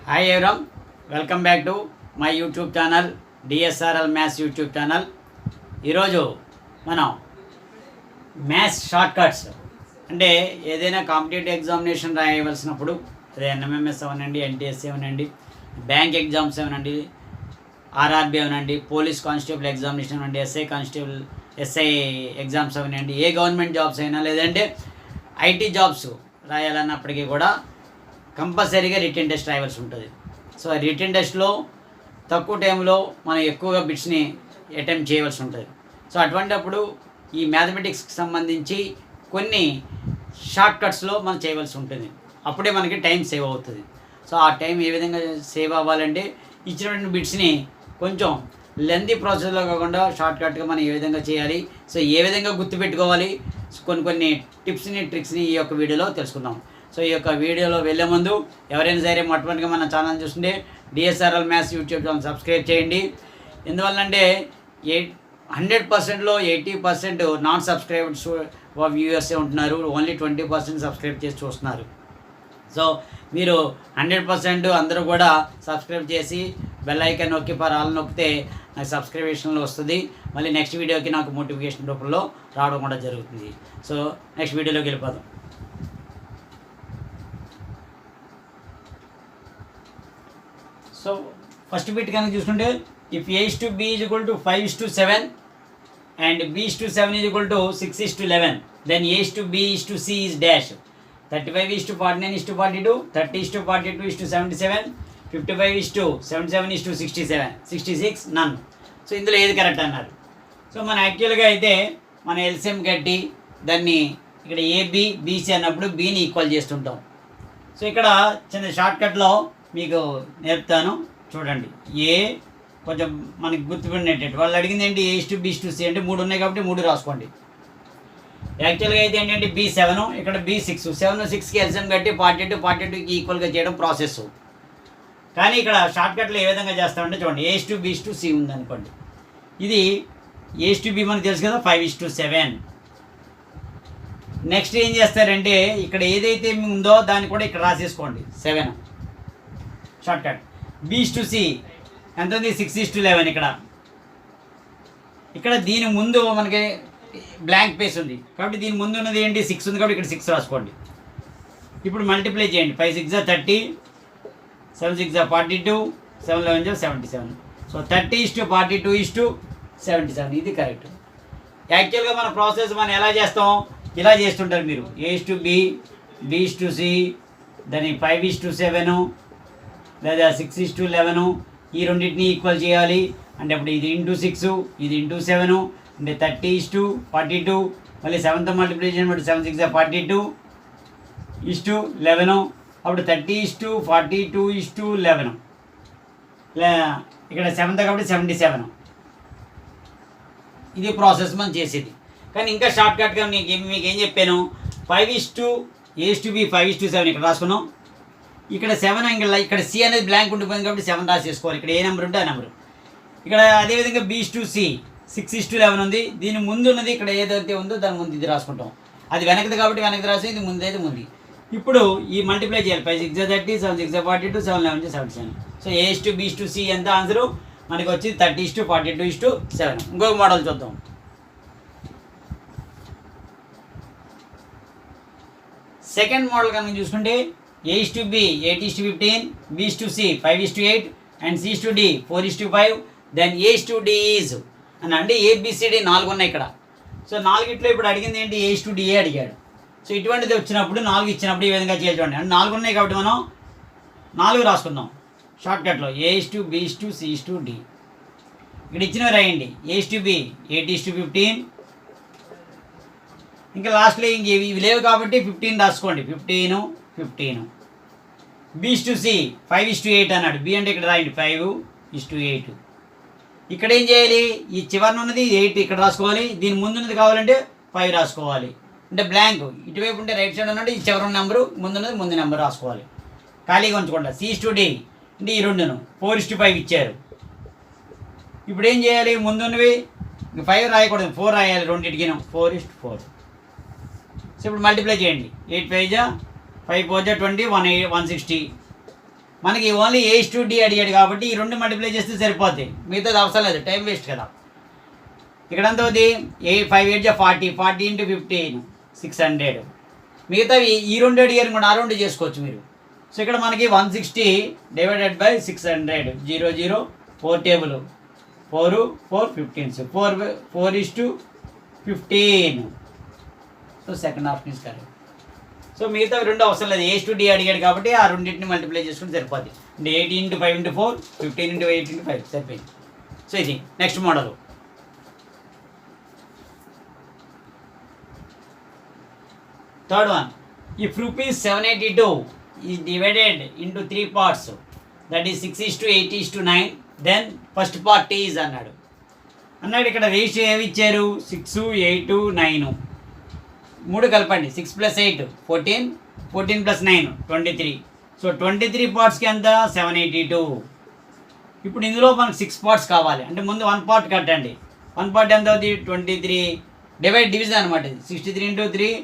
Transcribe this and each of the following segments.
Hi everyone, welcome back to my YouTube channel DSRLMATHS YouTube channel. ఈరోజు మనం maths short cuts అంటే ఏదైనా competitive examination రాయవలసినప్పుడు అదే NMMS అవనండి, NTS అవనండి, బ్యాంక్ ఎగ్జామ్స్ అవనండి, ఆర్ఆర్బీ అవనండి, పోలీస్ కానిస్టేబుల్ ఎగ్జామినేషన్ అవనండి, ఎస్ఐ ఎగ్జామ్స్ అవనండి, ఏ గవర్నమెంట్ జాబ్స్ అయినా లేదంటే ఐటీ జాబ్స్ రాయాలన్నప్పటికీ కూడా కంపల్సరీగా రిటన్ టెస్ట్ రాయవలసి ఉంటుంది. సో రిటన్ టెస్ట్లో తక్కువ టైంలో మనం ఎక్కువగా బిట్స్ని అటెంప్ట్ చేయవలసి ఉంటుంది. సో అటువంటిప్పుడు ఈ మ్యాథమెటిక్స్కి సంబంధించి కొన్ని షార్ట్ కట్స్లో మనం చేయవలసి ఉంటుంది. అప్పుడే మనకి టైం సేవ్ అవుతుంది. సో ఆ టైం ఏ విధంగా సేవ్ అవ్వాలంటే ఇచ్చినటువంటి బిట్స్ని కొంచెం లెంతీ ప్రాసెస్లో కాకుండా షార్ట్ కట్గా మనం ఏ విధంగా చేయాలి, సో ఏ విధంగా గుర్తుపెట్టుకోవాలి, కొన్ని టిప్స్ని ట్రిక్స్ని ఈ యొక్క వీడియోలో తెలుసుకుందాం. సో ఈ యొక్క వీడియోలో వెళ్ళే ముందు ఎవరైనా సరే మొట్టమొదటిగా మన ఛానల్ చూస్తుంటే DSRLMATHS యూట్యూబ్ ఛానల్ సబ్స్క్రైబ్ చేయండి. ఎందువల్లంటే 100%లో 80% నాన్ సబ్స్క్రైబ్డ్ వ్యూయర్సే ఉంటున్నారు, ఓన్లీ 20% సబ్స్క్రైబ్ చేసి చూస్తున్నారు. సో మీరు 100% అందరూ కూడా సబ్స్క్రైబ్ చేసి బెల్ ఐకాన్ నొక్కి ఆల్ నొక్కితే నాకు సబ్స్క్రిప్షన్లో వస్తుంది. మళ్ళీ నెక్స్ట్ వీడియోకి నాకు నోటిఫికేషన్ రూపంలో రావడం కూడా జరుగుతుంది. సో నెక్స్ట్ వీడియోలోకి వెళ్ళిపోదాం. సో ఫస్ట్ బిట్ కనుక చూసుకుంటే if A/B = 5:7 and B/7 = 6:11 then A/B/C is dash 35:49:42 30:42:77 55:77:67 66 none. So ఇందులో ఏది కరెక్ట్ అన్నారు. సో మన యాక్చువల్గా అయితే మన ఎల్సిఎం కట్టి దాన్ని ఇక్కడ AB/BC అన్నప్పుడు బీని ఈక్వల్ చేస్తుంటాం. సో ఇక్కడ చిన్న షార్ట్కట్లో మీకు నేర్పుతాను, చూడండి. ఏ కొంచెం మనకి గుర్తుపడినట్టు వాళ్ళు అడిగింది ఏంటి, A/B/C అంటే 3 ఉన్నాయి కాబట్టి 3 రాసుకోండి. యాక్చువల్గా అయితే ఏంటంటే B7, ఇక్కడ B6, 7 6కి ఎల్సిఎం కట్టి 42కి ఈక్వల్గా చేయడం ప్రాసెస్. కానీ ఇక్కడ షార్ట్కట్లో ఏ విధంగా చేస్తామంటే చూడండి, A/B/C ఉందనుకోండి, ఇది A/B మనకు తెలుసు కదా 5:7. నెక్స్ట్ ఏం చేస్తారంటే ఇక్కడ ఏదైతే ఉందో దాన్ని కూడా ఇక్కడ రాసేసుకోండి 7 షార్ట్కట్. B/C ఎంత ఉంది 6:11. ఇక్కడ దీని ముందు మనకి బ్లాంక్ పేస్ ఉంది కాబట్టి దీని ముందు ఉన్నది ఏంటి 6 ఉంది కాబట్టి ఇక్కడ 6 రాసుకోండి. ఇప్పుడు మల్టిప్లై చేయండి. 5 6 30, 7 6 42, 7 11 77. సో 30:42:77 ఇది కరెక్ట్. యాక్చువల్గా మన ప్రాసెస్ మనం ఎలా చేస్తాం, ఇలా చేస్తుంటారు మీరు. A/B, B/C, దాన్ని 5:7 లేదా 6:11 ఈ రెండింటిని ఈక్వల్ చేయాలి. అంటే అప్పుడు ఇది ఇంటూ 6, ఇది ఇంటూ 7 అంటే 30:42. మళ్ళీ 7తో మల్టిప్లై చేయడం 7 6 42:11. అప్పుడు 30:42:11 ఇక్కడ 7తో కాబట్టి 77. ఇది ప్రాసెస్ మనం చేసేది. కానీ ఇంకా షార్ట్కట్గా మీకు ఏం చెప్పాను, A/B 5:7 ఇక్కడ రాసుకున్నాం. ఇక్కడ 7 ఇక్కడ C అనేది బ్లాంక్ ఉండిపోయింది కాబట్టి 7 రాసేసుకోవాలి. ఇక్కడ ఏ నెంబర్ ఉంటే ఆ నెంబరు. ఇక్కడ అదేవిధంగా B/C 6:11 ఉంది. దీని ముందు ఉన్నది ఇక్కడ ఏదైతే ఉందో దాని ముందు ఇది రాసుకుంటాం. అది వెనకది కాబట్టి వెనకది రాసి, ఇది ముందు అయితే ముందు. ఇప్పుడు ఈ మల్టిప్లై చేయాలి. 5 6 30, 7 6 42, 7 11 77. సో A/B/C ఎంత ఆన్సరు మనకి వచ్చి 30:42:7. ఇంకొక మోడల్ చూద్దాం. సెకండ్ మోడల్ కనుక చూసుకుంటే A/B 8:15, B/C 5:8 and C/D 4:5 then A/D is అని అంటే ABCD 4 ఉన్నాయి ఇక్కడ. సో 4 ఇప్పుడు అడిగింది ఏంటి, A/D అడిగాడు. సో ఇటువంటిది వచ్చినప్పుడు 4 ఇచ్చినప్పుడు ఈ విధంగా చేయాలి. చూడండి, అంటే 4 ఉన్నాయి కాబట్టి మనం 4 రాసుకుందాం షార్ట్కట్లో. A/B/C/D ఇక్కడ ఇచ్చినవి రాయండి. A/B 8:15, ఇంకా లాస్ట్లో ఇంక ఇవి లేవు కాబట్టి 15 రాసుకోండి. 15. B/C 5:8 అన్నాడు. B అంటే ఇక్కడ రాయండి 5:8. ఇక్కడ ఏం చేయాలి, ఈ చివరిన ఉన్నది 8 ఇక్కడ రాసుకోవాలి. దీని ముందు ఉన్నది కావాలంటే 5 రాసుకోవాలి. అంటే బ్లాంక్ ఇటువైపు ఉంటే రైట్ సైడ్ ఉన్నది ఈ చివరి నెంబరు, ముందున్నది ముందు నెంబర్ రాసుకోవాలి. ఖాళీగా ఉంచుకోండి. C/D అంటే ఈ 2ను 4:5 ఇచ్చారు. ఇప్పుడు ఏం చేయాలి, ముందున్నవి 5 రాయకూడదు, 4 రాయాలి. రెండింటికి 4:4. సో ఇప్పుడు మల్టిప్లై చేయండి. 8 5 5 4 20, 160. మనకి ఓన్లీ A/D అడిగాడు కాబట్టి ఈ రెండు మల్టిప్లై చేస్తే సరిపోతాయి, మిగతాది అవసరం లేదు, టైం వేస్ట్ కదా. ఇక్కడ ఎంత అవుతుంది? 5 8 40, 40 × 15 600. మిగతావి ఈ రెండు అడిగారు కూడా ఆ రెండు చేసుకోవచ్చు మీరు. సో ఇక్కడ మనకి 160 divided by 600 0 0 4 table 4 4 15 4:15. So second option is correct. So మిగతా రెండు అవసరం లేదు, A/D అడిగాడు కాబట్టి ఆ రెండింటిని మల్టిప్లై చేసుకుని సరిపోతుంది. అంటే 8 × 5 × 4 15 × 8 × 5 సరిపోయింది. సో ఇది next model. Third one, if ₹782 is divided into 3 parts, that is 6:8:9, then first part T is అన్నాడు. ఇక్కడ రేషియో ఏమి ఇచ్చారు? 6 8 9 3 కలపండి. 6 + 8 14, 14 + 9 23. సో 23 పార్ట్స్కి ఎంత? 782. ఇప్పుడు ఇందులో మనకు 6 పార్ట్స్ కావాలి, అంటే ముందు 1 పార్ట్ కట్టండి. 1 పార్ట్ ఎంత అవుతుంది? 23 డివిజన్ అనమాట. 63 × 3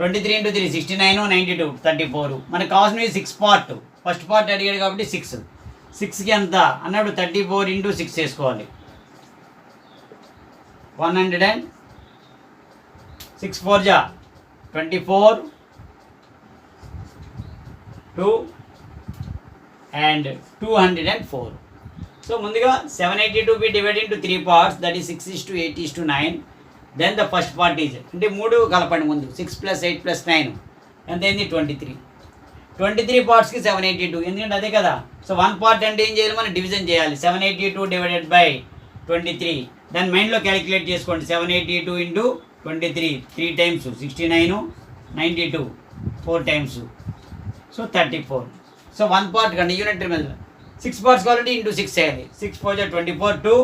23 × 3 69 92 34. మనకు కావాల్సినవి 6 పార్ట్. ఫస్ట్ పార్ట్ అడిగాడు కాబట్టి 6కి ఎంత అన్నాడు? 34 × 6 చేసుకోవాలి. 100 6 4 24 2 and 204. సో ముందుగా 782 be divided into 3 parts, that is 6:8:9. Then the first part is, అంటే 3 కలపండి ముందు. 6 + 8 + 9 ఎంత అయింది? 23. 23 పార్ట్స్కి 782, ఎందుకంటే అదే కదా. సో 1 పార్ట్ అంటే ఏం చేయాలి? మనం డివిజన్ చేయాలి. 782 డివైడెడ్ బై 23. దాని మైండ్లో క్యాలిక్యులేట్ చేసుకోండి. 782 × 23 3 times 69 92 4 times, so 34. So 1 part కండి యూనిట్ మీద 6 పార్ట్స్ కావాలంటే × 6 చేయాలి. 6 4 24 2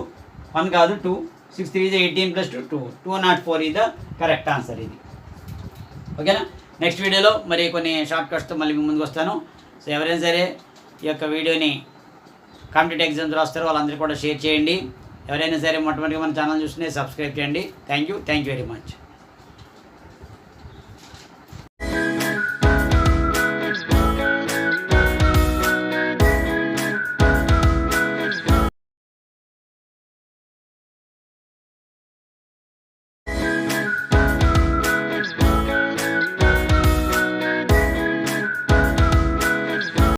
1 కాదు 2 6 3 18 + 2 204 ఇది కరెక్ట్ ఆన్సర్ ఇది. ఓకేనా? నెక్స్ట్ వీడియోలో మరి కొన్ని షార్ట్ కట్స్తో మళ్ళీ ముందుకు వస్తాను. సో ఎవరైనా సరే ఈ యొక్క వీడియోని కాంపిటేటివ్ ఎగ్జామ్స్ రాస్తారో వాళ్ళందరికీ కూడా షేర్ చేయండి. ఎవరైనా సరే మొట్టమొదటిగా మన ఛానల్ చూస్తుంటే సబ్స్క్రైబ్ చేయండి. Thank you very much.